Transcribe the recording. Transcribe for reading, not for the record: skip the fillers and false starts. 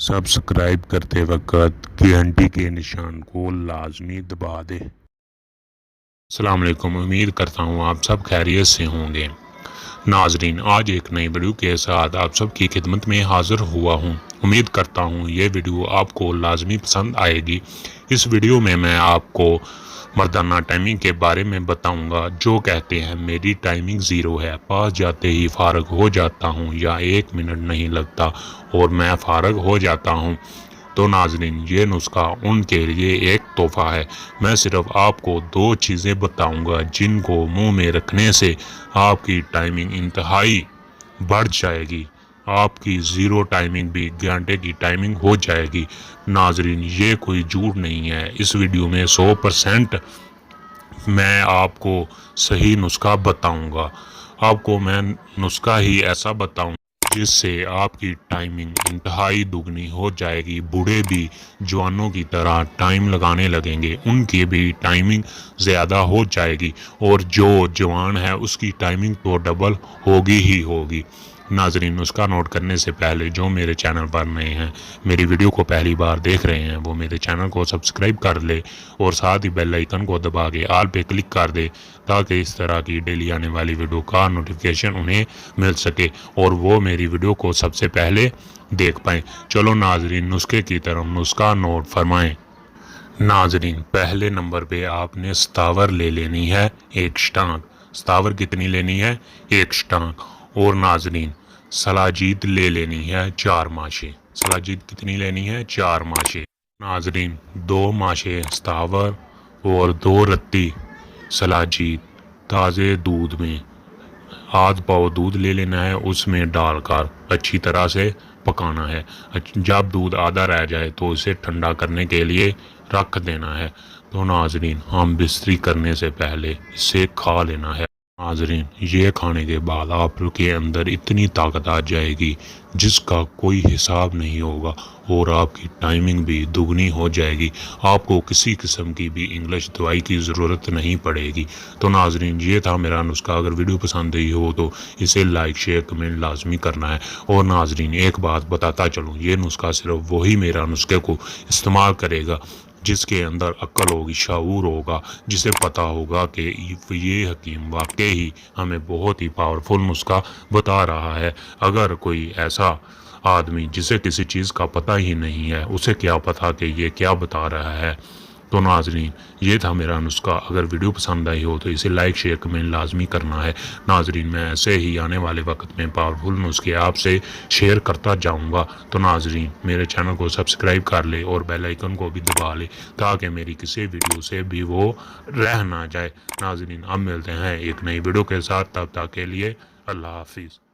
Subscribe करते वक्त घंटी के निशान को लाजमी दबा दें। अस्सलाम वालेकुम, उम्मीद करता हूँ आप सब खैरियत से होंगे। नाजरीन, आज एक नई वीडियो के साथ आप सब की खिदमत में हाजिर हुआ हूँ। उम्मीद करता हूँ ये वीडियो आपको लाजमी पसंद आएगी। इस वीडियो में मैं आपको मर्दाना टाइमिंग के बारे में बताऊंगा। जो कहते हैं मेरी टाइमिंग ज़ीरो है, पास जाते ही फारग हो जाता हूं, या 1 मिनट नहीं लगता और मैं फारग हो जाता हूं, तो नाजरीन ये नुस्खा उनके लिए एक तोहफा है। मैं सिर्फ आपको 2 चीज़ें बताऊंगा जिनको मुंह में रखने से आपकी टाइमिंग इंतहाई बढ़ जाएगी। आपकी ज़ीरो टाइमिंग भी घंटे की टाइमिंग हो जाएगी। नाजरीन ये कोई झूठ नहीं है, इस वीडियो में 100% मैं आपको सही नुस्खा बताऊंगा। आपको मैं नुस्खा ही ऐसा बताऊंगा जिससे आपकी टाइमिंग इंतहाई दुगनी हो जाएगी। बूढ़े भी जवानों की तरह टाइम लगाने लगेंगे, उनकी भी टाइमिंग ज़्यादा हो जाएगी और जो जवान है उसकी टाइमिंग तो डबल होगी ही होगी। नाजरीन, उसका नोट करने से पहले जो मेरे चैनल पर नए हैं, मेरी वीडियो को पहली बार देख रहे हैं, वो मेरे चैनल को सब्सक्राइब कर ले और साथ ही बेल आइकन को दबा के ऑल पे क्लिक कर दे, ताकि इस तरह की डेली आने वाली वीडियो का नोटिफिकेशन उन्हें मिल सके और वो मेरी वीडियो को सबसे पहले देख पाएँ। चलो नाजरीन, नुस्खे की तरफ नुस्खा नोट फरमाएँ। नाजरीन, पहले नंबर पे आपने सतावर ले लेनी है, 1 स्टांग। सतावर कितनी लेनी है? 1 स्टांग। और नाजरीन, सलाजीत ले लेनी है 4 माशे। सलाजीत कितनी लेनी है? 4 माशे। नाजरीन, 2 माशे सतावर और 2 रत्ती सलाजीत ताज़े दूध में आध पाव दूध ले लेना है, उसमें डालकर अच्छी तरह से पकाना है। जब दूध आधा रह जाए तो इसे ठंडा करने के लिए रख देना है। तो नाजरीन, हम बिस्तरी करने से पहले इसे खा लेना है। नाजरीन, ये खाने के बाद आपके अंदर इतनी ताकत आ जाएगी जिसका कोई हिसाब नहीं होगा और आपकी टाइमिंग भी दुगनी हो जाएगी। आपको किसी किस्म की भी इंग्लिश दवाई की ज़रूरत नहीं पड़ेगी। तो नाजरीन, ये था मेरा नुस्खा। अगर वीडियो पसंद आई हो तो इसे लाइक शेयर कमेंट लाजमी करना है। और नाजरीन, एक बात बताता चलूँ, ये नुस्खा सिर्फ वही मेरा नुस्खे को इस्तेमाल करेगा जिसके अंदर अक्ल होगी, शऊर होगा, जिसे पता होगा कि ये हकीम वाकई ही हमें बहुत ही पावरफुल नुस्खा बता रहा है। अगर कोई ऐसा आदमी जिसे किसी चीज़ का पता ही नहीं है, उसे क्या पता कि ये क्या बता रहा है। तो नाजरीन, ये था मेरा नुस्खा। अगर वीडियो पसंद आई हो तो इसे लाइक शेयर कमेंट लाजमी करना है। नाजरीन, मैं ऐसे ही आने वाले वक्त में पावरफुल नुस्खे आपसे शेयर करता जाऊंगा। तो नाजरीन, मेरे चैनल को सब्सक्राइब कर ले और बेल आइकन को भी दबा ले, ताकि मेरी किसी वीडियो से भी वो रह ना जाए। नाजरीन, अब मिलते हैं एक नई वीडियो के साथ, तब तक के लिए अल्लाह हाफिज़।